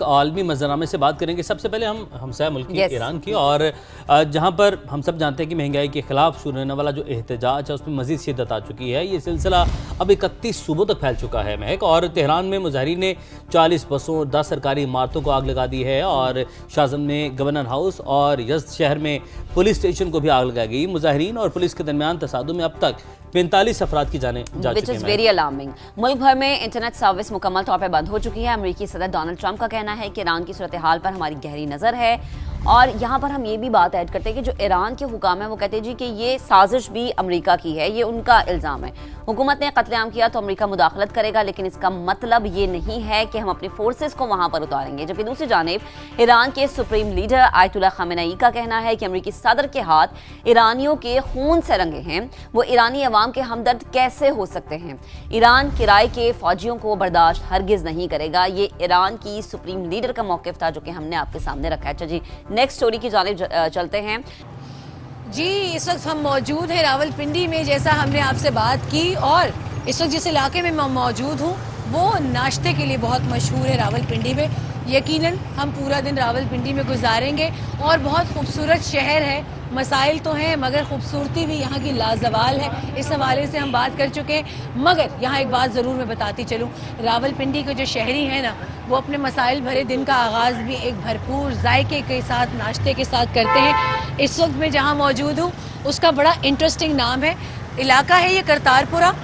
आलमी मंजरनामे से बात करेंगे। सबसे पहले हम हमसाया मुल्क ईरान की, और जहां पर हम सब जानते हैं कि महंगाई के खिलाफ शुरू होने वाला जो एहतजाज है उसमें मजीद शिद्दत आ चुकी है। ये सिलसिला अब 31 सूबों तक फैल चुका है महक, और तेहरान में मुजाहिरीन ने 40 बसों 10 सरकारी इमारतों को आग लगा दी है, और शाज़म में गवर्नर हाउस और यज़द शहर में पुलिस स्टेशन को भी आग लगाई गई। मुजाहिरीन और पुलिस के दरमियान तसादुम में अब तक 45 अफराद की जानें जा चुकी हैं। Very alarming. मुल्क भर में इंटरनेट सर्विस मुकम्मल तौर पर बंद हो चुकी है। अमेरिकी सदर डोनाल्ड ट्रंप का कहना है कि ईरान की सूरत हाल पर हमारी गहरी नज़र है, और यहाँ पर हम ये भी बात ऐड करते हैं कि जो ईरान के हुकाम है वो कहते हैं जी कि ये साजिश भी अमेरिका की है, ये उनका इल्ज़ाम है। हुकूमत ने कत्लेआम किया तो अमेरिका मुदाखलत करेगा, लेकिन इसका मतलब ये नहीं है कि हम अपनी फोर्सेस को वहाँ पर उतारेंगे। जबकि दूसरी जानिब ईरान के सुप्रीम लीडर आयतुल्लाह खामेनेई का कहना है कि अमेरिकी सदर के हाथ ईरानियों के खून से रंगे हैं, वो ईरानी अवाम के हमदर्द कैसे हो सकते हैं। ईरान किराए के फौजियों को बर्दाश्त हरगिज़ नहीं करेगा। ये ईरान की सुप्रीम लीडर का मौक़िफ़ था जो कि हमने आपके सामने रखा है। अच्छा जी, नेक्स्ट स्टोरी की जानिब चलते हैं। जी, इस वक्त हम मौजूद हैं रावलपिंडी में, जैसा हमने आपसे बात की, और इस वक्त जिस इलाके में मैं मौजूद हूँ वो नाश्ते के लिए बहुत मशहूर है रावलपिंडी में। यकीनन हम पूरा दिन रावलपिंडी में गुजारेंगे, और बहुत खूबसूरत शहर है। मसाइल तो हैं मगर खूबसूरती भी यहाँ की लाजवाल है, इस हवाले से हम बात कर चुके हैं। मगर यहाँ एक बात ज़रूर मैं बताती चलूँ, रावलपिंडी के जो शहरी हैं ना, वो अपने मसाइल भरे दिन का आगाज़ भी एक भरपूर जायके के साथ, नाश्ते के साथ करते हैं। इस वक्त मैं जहाँ मौजूद हूँ उसका बड़ा इंटरेस्टिंग नाम है, इलाका है ये करतारपुरा।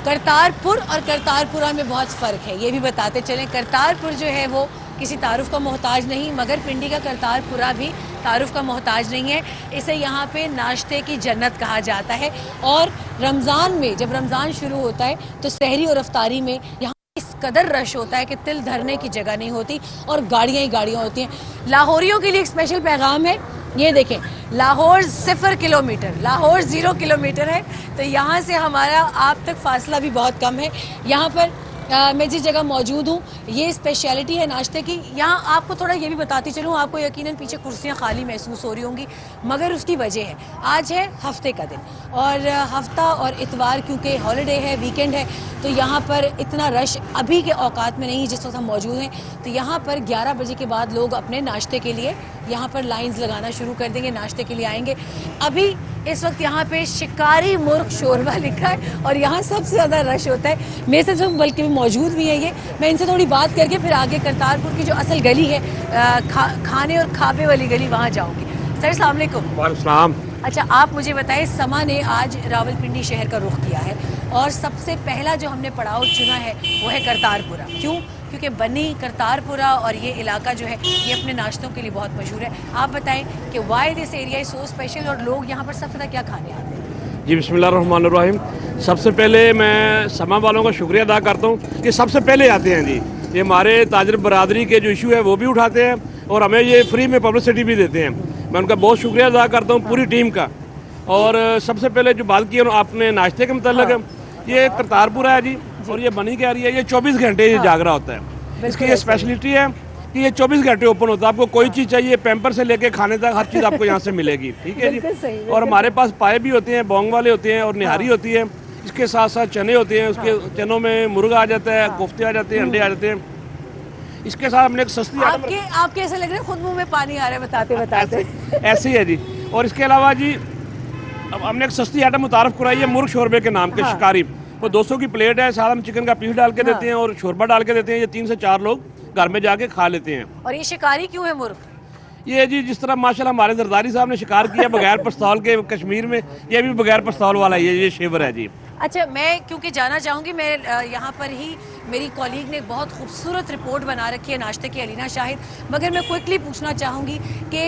करतारपुर और करतारपुरा में बहुत फ़र्क है, ये भी बताते चलें। करतारपुर जो है वो किसी तारुफ का मोहताज नहीं, मगर पिंडी का करतारपुरा भी तारुफ का मोहताज नहीं है। इसे यहाँ पे नाश्ते की जन्नत कहा जाता है, और रमज़ान में जब रमज़ान शुरू होता है तो सहरी और अफ्तारी में यहाँ इस कदर रश होता है कि तिल धरने की जगह नहीं होती, और गाड़ियाँ ही गाड़ियाँ होती हैं। लाहौरियों के लिए एक स्पेशल पैगाम है, ये देखें, लाहौर 0 किलोमीटर, लाहौर 0 किलोमीटर है, तो यहाँ से हमारा आप तक फासला भी बहुत कम है। यहाँ पर मैं जिस जगह मौजूद हूँ ये स्पेशलिटी है नाश्ते की। यहाँ आपको थोड़ा ये भी बताती चलूँ, आपको यकीनन पीछे कुर्सियाँ खाली महसूस हो रही होंगी, मगर उसकी वजह है आज है हफ्ते का दिन, और हफ्ता और इतवार क्योंकि हॉलिडे है, वीकेंड है, तो यहाँ पर इतना रश अभी के औकात में नहीं जिस वक्त हम मौजूद हैं। तो यहाँ पर 11 बजे के बाद लोग अपने नाश्ते के लिए यहाँ पर लाइंस लगाना शुरू कर देंगे, नाश्ते के लिए आएंगे। अभी इस वक्त यहाँ पे शिकारी मुर्ग शोरबा लिखा है, और यहाँ सबसे ज़्यादा रश होता है। मेरे से बल्कि मौजूद भी है ये, मैं इनसे थोड़ी बात करके फिर आगे करतारपुर की जो असल गली है, खाने और खापे वाली गली, वहाँ जाऊँगी। सर अस्सलाम वालेकुम। वालेकुम। अच्छा, आप मुझे बताएं, समा ने आज रावलपिंडी शहर का रुख किया है, और सबसे पहला जो हमने पड़ाव चुना है वो है करतारपुरा। क्यों? क्योंकि बनी करतारपुरा और ये इलाका जो है ये अपने नाश्तों के लिए बहुत मशहूर है। आप बताएं कि why this area is so special, और लोग यहाँ पर सबसे ज़्यादा क्या खाने आते हैं? जी, बिस्मिल्लाहिर्रहमानिर्रहीम। सबसे पहले मैं समा वालों का शुक्रिया अदा करता हूँ कि सबसे पहले आते हैं जी। ये हमारे ताजर बरादरी के जो इशू है वो भी उठाते हैं, और हमें ये फ्री में पब्लिसिटी भी देते हैं। मैं उनका बहुत शुक्रिया अदा करता हूँ पूरी टीम का। और सबसे पहले जो बात की आपने नाश्ते के मतलब, ये करतारपुरा है जी, और ये बनी क्या रही है, ये 24 घंटे ये जाग रहा होता है। इसकी ये स्पेशलिटी है कि ये 24 घंटे ओपन होता है। आपको कोई चीज़ चाहिए, पैम्पर से लेके खाने तक हर चीज़ आपको यहाँ से मिलेगी। ठीक है जी। और हमारे पास पाए भी होते हैं, बोंग वाले होते हैं, और निहारी होती है। इसके साथ साथ चने होते हैं, उसके चनों में मुर्गा आ जाता है, कोफ्ते आ जाते हैं, अंडे आ जाते हैं। इसके साथ हमने एक सस्ती आपके ऐसे लग रहा है खुद मुँह में पानी आ रहा है बताते बताते। ऐसे ही है जी। और इसके अलावा जी अब हमने एक सस्ती आइटम मुतारफ कराई है मुर्ग शोरबे के नाम के, शिकारी। वो 200 की प्लेट है, साथ हम चिकन का पीस डाल के देते हैं और शोरबा डाल के देते हैं। ये 3 से 4 लोग घर में जाके खा लेते हैं। और ये शिकारी क्यों है मुर्ग? ये जी जिस तरह माशाल्लाह हमारे जरदारी साहब ने शिकार किया बगैर पिस्तौल के कश्मीर में, ये भी बगैर पिस्तौल वाला ये शेवर है जी। अच्छा, मैं क्योंकि जाना चाहूँगी, मैं यहाँ पर ही मेरी कॉलीग ने बहुत खूबसूरत रिपोर्ट बना रखी है नाश्ते की, अलीना शाहिद, मगर मैं क्विकली पूछना चाहूँगी कि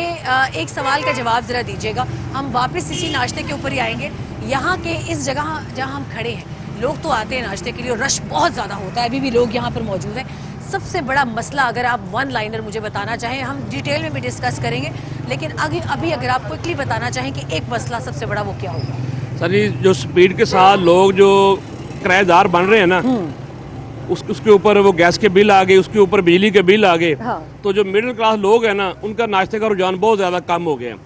एक सवाल का जवाब ज़रा दीजिएगा। हम वापस इसी नाश्ते के ऊपर ही आएंगे। यहाँ के इस जगह जहाँ हम खड़े हैं, लोग तो आते हैं नाश्ते के लिए और रश बहुत ज़्यादा होता है, अभी भी लोग यहाँ पर मौजूद हैं। सबसे बड़ा मसला अगर आप वन लाइनर मुझे बताना चाहें, हम डिटेल में भी डिस्कस करेंगे, लेकिन अभी अगर आप क्विकली बताना चाहें कि एक मसला सबसे बड़ा वो क्या होगा? सर जी, जो स्पीड के साथ लोग जो किराएदार बन रहे हैं ना, उसके ऊपर वो गैस के बिल आ गए, उसके ऊपर बिजली के बिल आ गए। हाँ। तो जो मिडिल क्लास लोग हैं ना, उनका नाश्ते का रुझान बहुत ज़्यादा कम हो गया।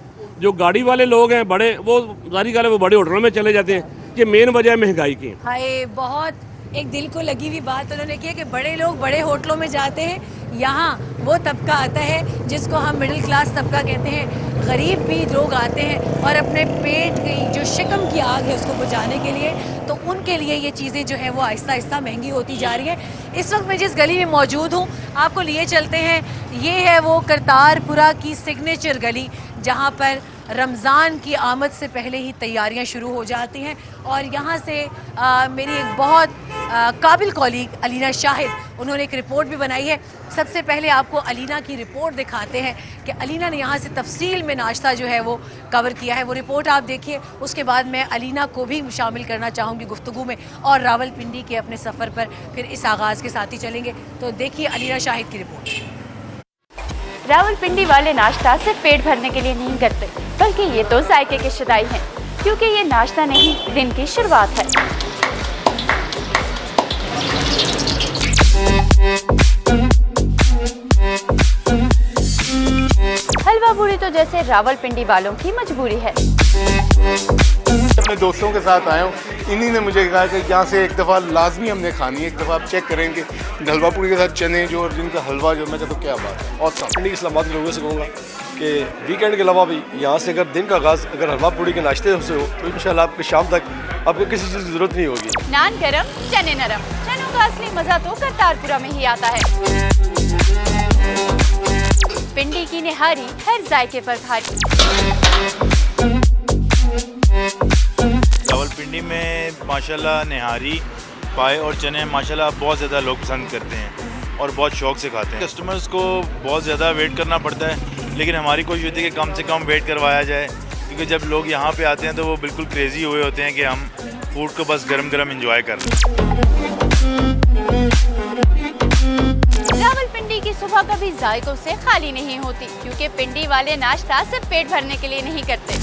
जो गाड़ी वाले लोग हैं बड़े, वो जारी वो बड़े होटलों में चले जाते हैं। ये मेन वजह है महंगाई की। हाय, बहुत एक दिल को लगी हुई बात उन्होंने की है कि बड़े लोग बड़े होटलों में जाते हैं, यहाँ वो तबका आता है जिसको हम मिडिल क्लास तबका कहते हैं। गरीब भी लोग आते हैं और अपने पेट की जो शिकम की आग है उसको बुझाने के लिए, तो उनके लिए ये चीज़ें जो है वो आहिस्ता आहिस्ता महंगी होती जा रही है। इस वक्त मैं जिस गली में मौजूद हूँ आपको लिए चलते हैं, ये है वो करतारपुरा की सिग्नेचर गली जहाँ पर रमज़ान की आमद से पहले ही तैयारियां शुरू हो जाती हैं। और यहाँ से मेरी एक बहुत काबिल कॉलीग अलीना शाहिद, उन्होंने एक रिपोर्ट भी बनाई है। सबसे पहले आपको अलीना की रिपोर्ट दिखाते हैं कि अलीना ने यहाँ से तफसील में नाश्ता जो है वो कवर किया है। वो रिपोर्ट आप देखिए, उसके बाद मैं अलीना को भी शामिल करना चाहूँगी गुफ्तगू में और रावलपिंडी के अपने सफ़र पर फिर इस आगाज़ के साथ ही चलेंगे। तो देखिए अलीना शाहिद की रिपोर्ट। रावलपिंडी वाले नाश्ता सिर्फ पेट भरने के लिए नहीं करते, बल्कि ये तो जायके के शुदाई हैं, क्योंकि ये नाश्ता नहीं दिन की शुरुआत है। हलवा पूरी तो जैसे रावलपिंडी वालों की मजबूरी है। अपने दोस्तों के साथ आया हूँ, इन्हीं ने मुझे कहा कि यहाँ से एक दफ़ा लाजमी हमने खानी है, एक दफ़ा आप चेक करेंगे हलवा पूरी के साथ चने जो और जिनका हलवा जो, मैं कहता हूँ क्या बात है। और पिंडी इस्लामाबाद के लोगों से कहूँगा कि वीकेंड के अलावा भी यहाँ से अगर दिन का आगाज़ अगर हलवा पूरी के नाश्ते से हो तो इंशाल्लाह आपके शाम तक आपको किसी चीज़ की ज़रूरत नहीं होगी। नान गरम, चने नरम, चनों का असली मज़ा तो करतारपुरा में ही आता है। पिंडी की निहारी हर जायके पर भारी। रावलपिंडी में माशाल्लाह निहारी, पाए और चने माशाल्लाह बहुत ज़्यादा लोग पसंद करते हैं और बहुत शौक़ से खाते हैं। कस्टमर्स को बहुत ज़्यादा वेट करना पड़ता है, लेकिन हमारी कोशिश होती है कि कम से कम वेट करवाया जाए, क्योंकि जब लोग यहाँ पे आते हैं तो वो बिल्कुल क्रेज़ी हुए होते हैं कि हम फूड को बस गरम गरम एंजॉय कर रहे हैं। रावलपिंडी की सुबह कभी जायकों से खाली नहीं होती, क्योंकि पिंडी वाले नाश्ता सिर्फ पेट भरने के लिए नहीं करते।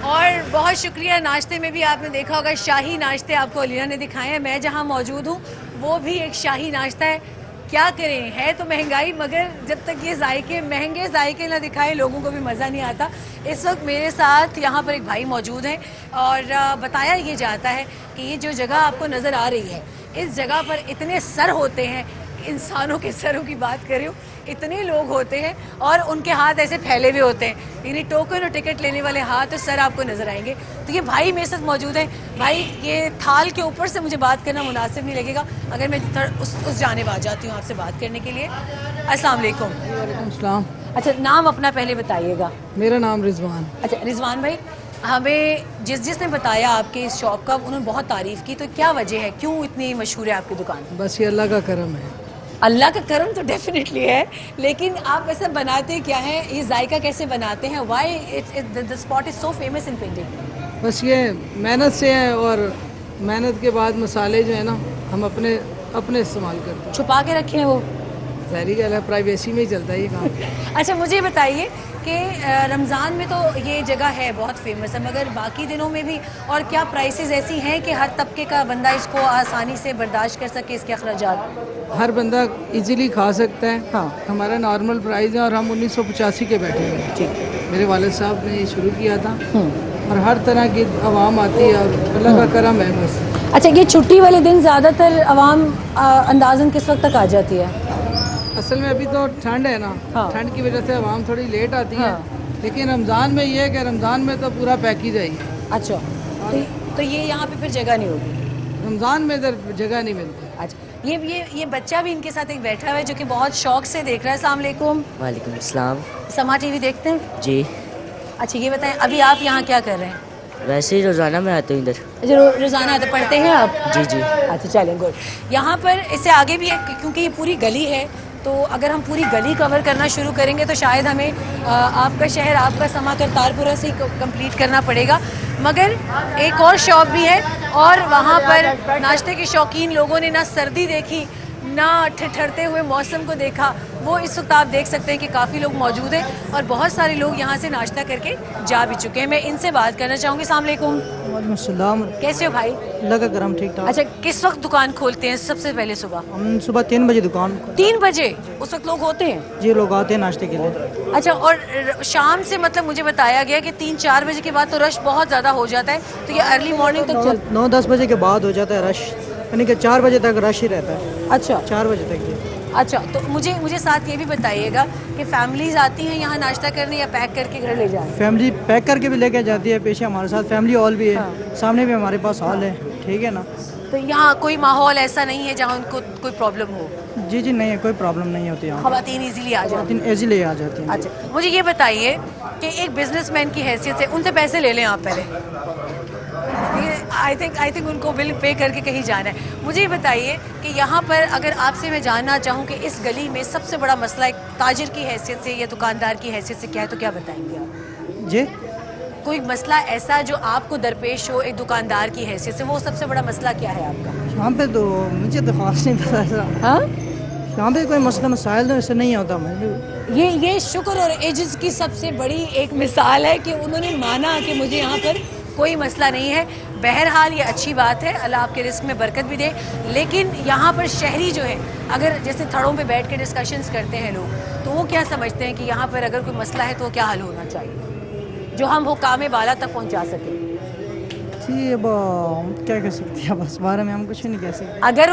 और बहुत शुक्रिया। नाश्ते में भी आपने देखा होगा शाही नाश्ते आपको अलीना ने दिखाए हैं। मैं जहां मौजूद हूं वो भी एक शाही नाश्ता है। क्या करें, है तो महंगाई, मगर जब तक ये जायके महंगे जायके ना दिखाए लोगों को भी मज़ा नहीं आता। इस वक्त मेरे साथ यहाँ पर एक भाई मौजूद हैं और बताया ये जाता है कि ये जो जगह आपको नज़र आ रही है, इस जगह पर इतने सर होते हैं, इंसानों के सरों की बात कर रही हूँ, इतने लोग होते हैं और उनके हाथ ऐसे फैले हुए होते हैं, यानी टोकन और टिकट लेने वाले हाथ और सर आपको नज़र आएंगे। तो ये भाई मेरे साथ मौजूद हैं। भाई, ये थाल के ऊपर से मुझे बात करना मुनासिब नहीं लगेगा, अगर मैं उस जानिब आ जाती हूँ आपसे बात करने के लिए। अस्सलाम वालेकुम। वालेकुम सलाम। अच्छा, नाम अपना पहले बताइएगा। मेरा नाम रिजवान। अच्छा रिजवान भाई, हमें जिसने बताया आपके इस शॉप का, उन्होंने बहुत तारीफ़ की, तो क्या वजह है, क्यों इतनी मशहूर है आपकी दुकान? बस ये अल्लाह का करम है। अल्लाह का करम तो डेफिनेटली है, लेकिन आप ऐसा बनाते क्या हैं, ये जायका कैसे बनाते हैं? Why the spot is so famous in Pindi? बस ये मेहनत से है, और मेहनत के बाद मसाले जो है ना हम अपने इस्तेमाल करते हैं। छुपा के रखे हैं वो? जहरी गल है, प्राइवेसी में ही चलता है ये काम। अच्छा, मुझे बताइए कि रमज़ान में तो ये जगह है बहुत फेमस है, मगर बाकी दिनों में भी, और क्या प्राइसेस ऐसी हैं कि हर तबके का बंदा इसको आसानी से बर्दाश्त कर सके, इसके अखराजात? हर बंदा इजीली खा सकता है। हाँ। हमारा नॉर्मल प्राइस है और हम 1985 के बैठे हैं। ठीक। मेरे वालिद साहब ने ये शुरू किया था और हर तरह की आवाम आती है और अल्लाह का करम है बस। अच्छा, ये छुट्टी वाले दिन ज़्यादातर आवाम अंदाज़न किस वक्त तक आ जाती है? असल में अभी तो ठंड है ना, हाँ। ठंड की वजह से आवाम थोड़ी लेट आती है। हाँ। लेकिन रमज़ान में ये है कि रमज़ान में तो पूरा पैकेज है। अच्छा, तो ये यहाँ पे फिर जगह नहीं होगी? रमज़ान में इधर जगह नहीं मिलती। अच्छा, ये बच्चा भी इनके साथ एक बैठा हुआ है जो कि बहुत शौक से देख रहा है। अस्सलाम वालेकुम। वालेकुम अस्सलाम। समा टीवी देखते हैं जी। अच्छा, ये बताएं अभी आप यहाँ क्या कर रहे हैं? वैसे ही रोज़ाना मैं आता हूँ इधर। अच्छा, रोज़ाना आते पढ़ते हैं आप? जी जी। अच्छा, चलें, गुड। यहाँ पर इससे आगे भी है, क्योंकि ये पूरी गली है, तो अगर हम पूरी गली कवर करना शुरू करेंगे तो शायद हमें आपका शहर, आपका समा करतारपुरा से ही कंप्लीट करना पड़ेगा। मगर एक और शॉप भी है और वहाँ पर नाश्ते के शौकीन लोगों ने ना सर्दी देखी ना ठिठुरते हुए मौसम को देखा, वो इस वक्त आप देख सकते हैं कि काफ़ी लोग मौजूद हैं और बहुत सारे लोग यहाँ से नाश्ता करके जा भी चुके हैं। मैं इनसे बात करना चाहूँगी। अस्सलाम वालेकुम। वालेकुम सलाम। कैसे हो भाई? लगा करम ठीक ठाक। अच्छा, किस वक्त दुकान खोलते हैं सबसे पहले? सुबह हम सुबह 3 बजे दुकान। 3 बजे उस वक्त लोग होते हैं? जी, लोग आते हैं नाश्ते के लिए। अच्छा, और शाम से मतलब मुझे बताया गया कि 3-4 बजे के बाद तो रश बहुत ज़्यादा हो जाता है, तो ये अर्ली मॉर्निंग तक चल 9-10 बजे के बाद हो जाता है रश, यानी कि 4 बजे तक रश ही रहता है। अच्छा, 4 बजे तक जी। अच्छा, तो मुझे साथ ये भी बताइएगा कि फैमिलीज आती हैं यहाँ नाश्ता करने या पैक करके घर ले जाएं? फैमिली पैक करके भी लेके जाती है, पेशे हमारे साथ फैमिली हॉल भी है, सामने भी हमारे पास हॉल है, ठीक है ना। तो यहाँ कोई माहौल ऐसा नहीं है जहाँ उनको कोई प्रॉब्लम हो? जी जी नहीं है, कोई प्रॉब्लम नहीं होती यहाँ। खवातीन इजीली आ जाती हैं? इजीली आ जाती हैं। अच्छा, मुझे ये बताइए कि एक बिजनेसमैन की हैसियत से उनसे पैसे ले लें आप पहले। आई थिंक उनको बिल पे करके कहीं जाना है। मुझे ये बताइए कि यहाँ पर अगर आपसे मैं जानना चाहूँ कि इस गली में सबसे बड़ा मसला एक ताजिर की हैसियत से या दुकानदार की हैसियत से क्या है, तो क्या बताएंगे आप? जी, कोई मसला ऐसा जो आपको दरपेश हो एक दुकानदार की हैसियत से, वो सबसे बड़ा मसला क्या है आपका? यहाँ पे तो मुझे तो खास नहीं पता ऐसा। हाँ, यहाँ पे कोई मसला मसाइल तो ऐसे नहीं होता। मुझे ये शुक्र और एजिज की सबसे बड़ी एक मिसाल है कि उन्होंने माना कि मुझे यहाँ पर कोई मसला नहीं है। बहरहाल ये अच्छी बात है, अल्लाह आपके रिस्क में बरकत भी दे। लेकिन यहाँ पर शहरी जो है, अगर जैसे थड़ों पे बैठ के डिस्कशंस करते हैं लोग, तो वो क्या समझते हैं कि यहाँ पर अगर कोई मसला है तो क्या हल होना चाहिए जो हम हुकाम बाला तक पहुँचा सकें? जी, अब क्या कह सकते हैं, बस बारे में हम कुछ नहीं कह सकते। अगर